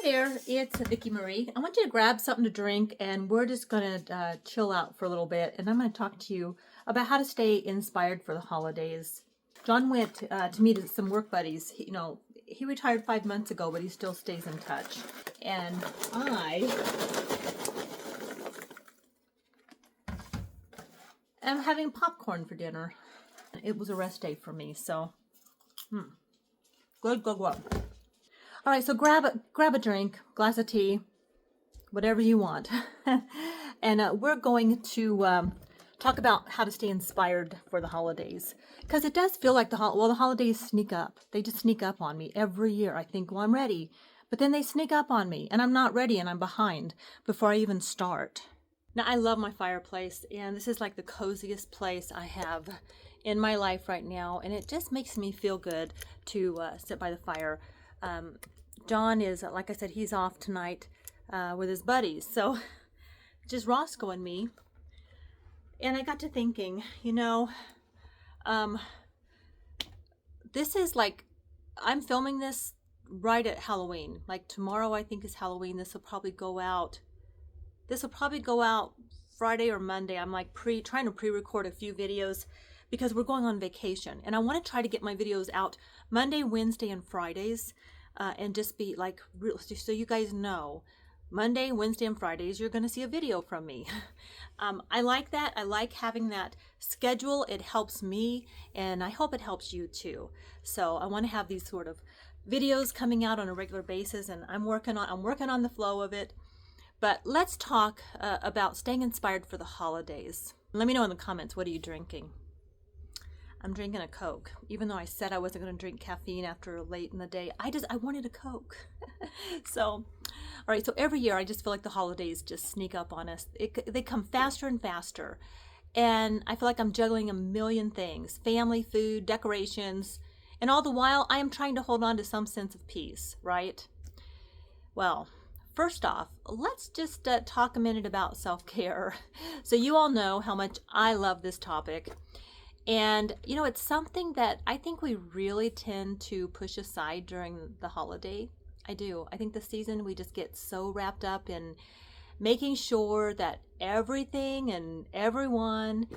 there, it's Vicki Marie. I want you to grab something to drink and we're just going to chill out for a little bit. And I'm going to talk to you about how to stay inspired for the holidays. John went to meet some work buddies. He retired 5 months ago, but he still stays in touch. And I am having popcorn for dinner. It was a rest day for me, so good. All right, so grab a drink, glass of tea, whatever you want. And we're going to talk about how to stay inspired for the holidays. Because it does feel like the holidays sneak up. They just sneak up on me every year. I think, well, I'm ready. But then they sneak up on me, and I'm not ready, and I'm behind before I even start. Now, I love my fireplace, and this is like the coziest place I have in my life right now. And it just makes me feel good to sit by the fire. John is, like I said, he's off tonight with his buddies. So just Roscoe and me. And I got to thinking, this is like, I'm filming this right at Halloween. Like tomorrow, I think, is Halloween. This will probably go out Friday or Monday. I'm like trying to pre-record a few videos because we're going on vacation. And I want to try to get my videos out Monday, Wednesday, and Fridays. And just be like, so you guys know, Monday, Wednesday, and Fridays, you're going to see a video from me. I like that. I like having that schedule. It helps me, and I hope it helps you too. So I want to have these sort of videos coming out on a regular basis, and I'm working on the flow of it. But let's talk about staying inspired for the holidays. Let me know in the comments, what are you drinking? I'm drinking a Coke, even though I said I wasn't going to drink caffeine after late in the day. I wanted a Coke. So, all right. So every year I just feel like the holidays just sneak up on us. They come faster and faster. And I feel like I'm juggling a million things, family, food, decorations. And all the while I am trying to hold on to some sense of peace, right? Well, first off, let's just talk a minute about self-care. So you all know how much I love this topic. And, it's something that I think we really tend to push aside during the holiday. I do. I think the season we just get so wrapped up in making sure that everything and everyone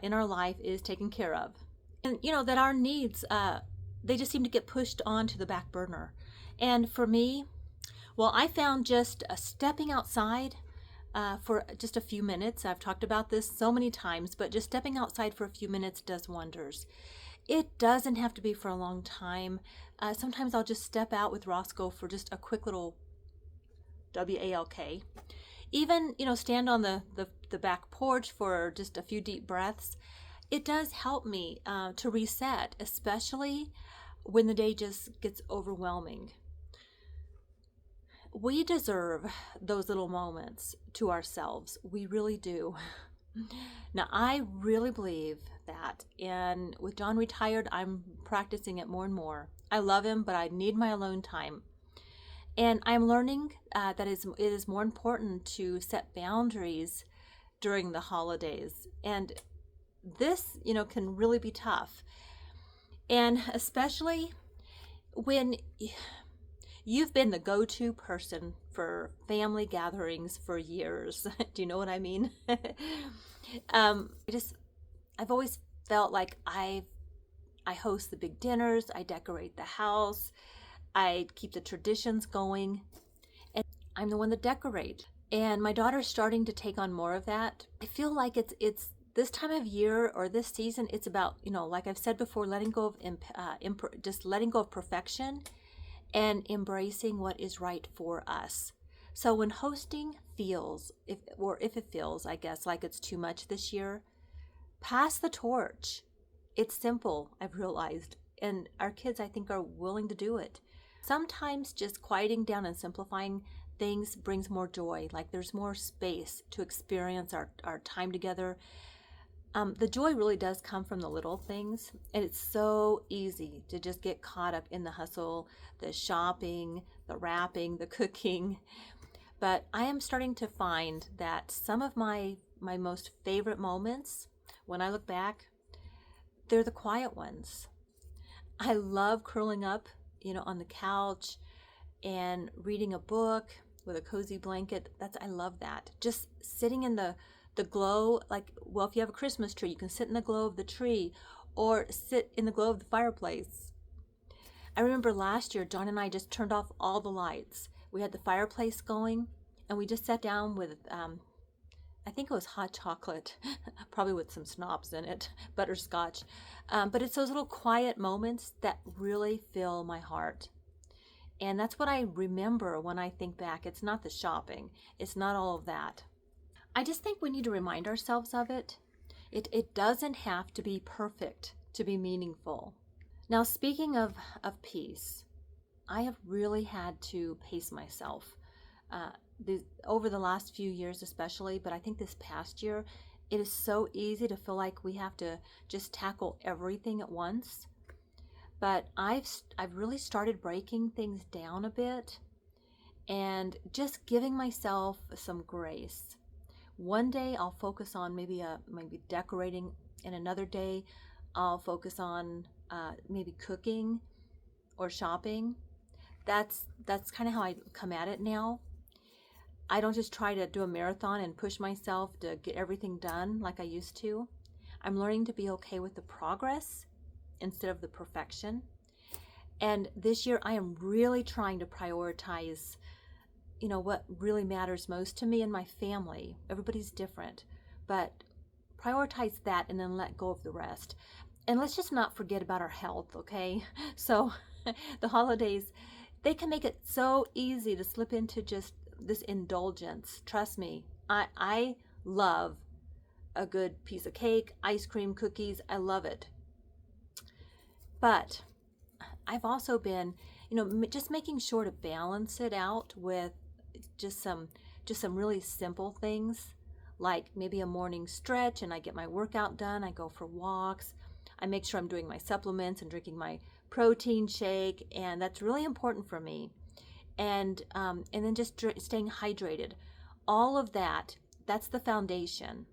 in our life is taken care of. And, that our needs, they just seem to get pushed onto the back burner. And for me, well, I found just stepping outside for just a few minutes. I've talked about this so many times, but just stepping outside for a few minutes does wonders. It doesn't have to be for a long time. Sometimes I'll just step out with Roscoe for just a quick little walk. Even, stand on the back porch for just a few deep breaths. It does help me to reset, especially when the day just gets overwhelming. We deserve those little moments to ourselves. We really do. Now, I really believe that. And with John retired, I'm practicing it more and more. I love him, but I need my alone time. And I'm learning that it is more important to set boundaries during the holidays. And this, can really be tough. And especially when you've been the go-to person for family gatherings for years. Do you know what I mean? I've always felt like I host the big dinners, I decorate the house, I keep the traditions going, and I'm the one that decorate. And my daughter's starting to take on more of that. I feel like it's this time of year or this season, it's about, like I've said before, letting go of just letting go of perfection and embracing what is right for us. So when hosting feels, if it feels, I guess, like it's too much this year, pass the torch. It's simple, I've realized, and our kids, I think, are willing to do it. Sometimes just quieting down and simplifying things brings more joy, like there's more space to experience our time together. The joy really does come from the little things, and it's so easy to just get caught up in the hustle, the shopping, the wrapping, the cooking. But I am starting to find that some of my most favorite moments, when I look back, they're the quiet ones. I love curling up, on the couch and reading a book with a cozy blanket. I love that. Just sitting in the glow, like, well, if you have a Christmas tree, you can sit in the glow of the tree or sit in the glow of the fireplace. I remember last year, John and I just turned off all the lights. We had the fireplace going, and we just sat down with, I think it was hot chocolate, probably with some schnapps in it, butterscotch. But it's those little quiet moments that really fill my heart. And that's what I remember when I think back. It's not the shopping. It's not all of that. I just think we need to remind ourselves of it. It doesn't have to be perfect to be meaningful. Now, speaking of peace, I have really had to pace myself over the last few years especially, but I think this past year, it is so easy to feel like we have to just tackle everything at once. But I've really started breaking things down a bit and just giving myself some grace. One day I'll focus on maybe decorating, and another day I'll focus on maybe cooking or shopping. That's kind of how I come at it now. I don't just try to do a marathon and push myself to get everything done like I used to. I'm learning to be okay with the progress instead of the perfection. And this year I am really trying to prioritize, what really matters most to me and my family. Everybody's different, but prioritize that and then let go of the rest. And let's just not forget about our health, okay? So the holidays, they can make it so easy to slip into just this indulgence. Trust me, I love a good piece of cake, ice cream, cookies. I love it. But I've also been, just making sure to balance it out with just some really simple things, like maybe a morning stretch and I get my workout done. I go for walks. I make sure I'm doing my supplements and drinking my protein shake, and that's really important for me. And then just staying hydrated. All of that, that's the foundation.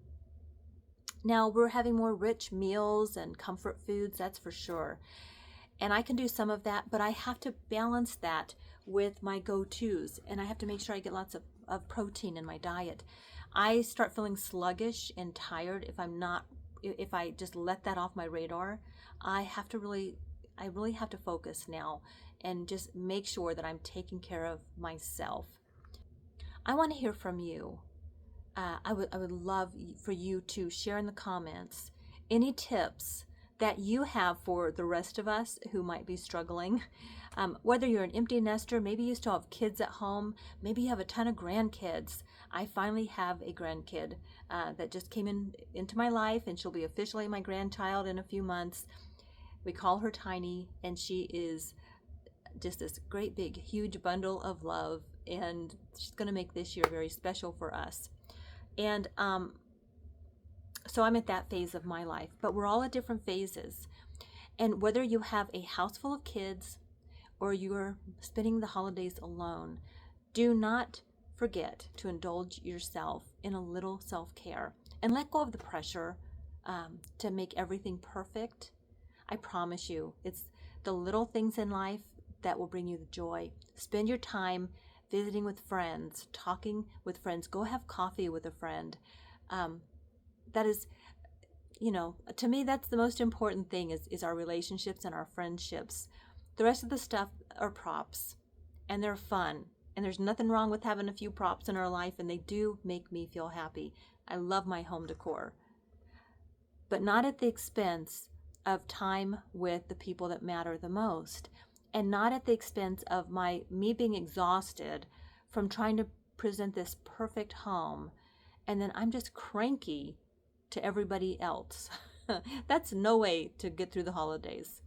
Now, we're having more rich meals and comfort foods, that's for sure. And I can do some of that, but I have to balance that with my go-tos, and I have to make sure I get lots of protein in my diet. I start feeling sluggish and tired if I just let that off my radar. I really have to focus now and just make sure that I'm taking care of myself. I want to hear from you. I would love for you to share in the comments any tips that you have for the rest of us who might be struggling. Whether you're an empty nester, maybe you still have kids at home, maybe you have a ton of grandkids. I finally have a grandkid that just came into my life, and she'll be officially my grandchild in a few months. We call her Tiny, and she is just this great big huge bundle of love, and she's going to make this year very special for us. And so I'm at that phase of my life, but we're all at different phases. And whether you have a house full of kids or you're spending the holidays alone, do not forget to indulge yourself in a little self-care and let go of the pressure to make everything perfect. I promise you, it's the little things in life that will bring you the joy. Spend your time visiting with friends, talking with friends. Go have coffee with a friend. That is, to me, that's the most important thing is our relationships and our friendships. The rest of the stuff are props, and they're fun. And there's nothing wrong with having a few props in our life, and they do make me feel happy. I love my home decor. But not at the expense of time with the people that matter the most, and not at the expense of me being exhausted from trying to present this perfect home, and then I'm just cranky to everybody else. That's no way to get through the holidays.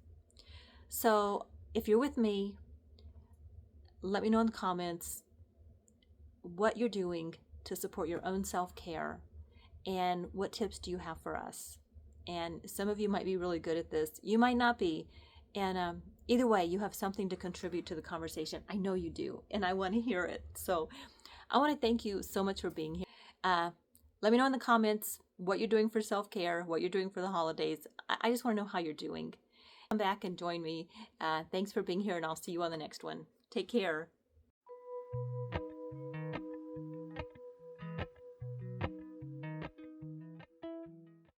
So if you're with me, let me know in the comments what you're doing to support your own self-care, and what tips do you have for us. And some of you might be really good at this. You might not be. And either way, you have something to contribute to the conversation. I know you do, and I want to hear it. So I want to thank you so much for being here. Let me know in the comments what you're doing for self-care, what you're doing for the holidays. I just want to know how you're doing. Come back and join me. Thanks for being here, and I'll see you on the next one. Take care.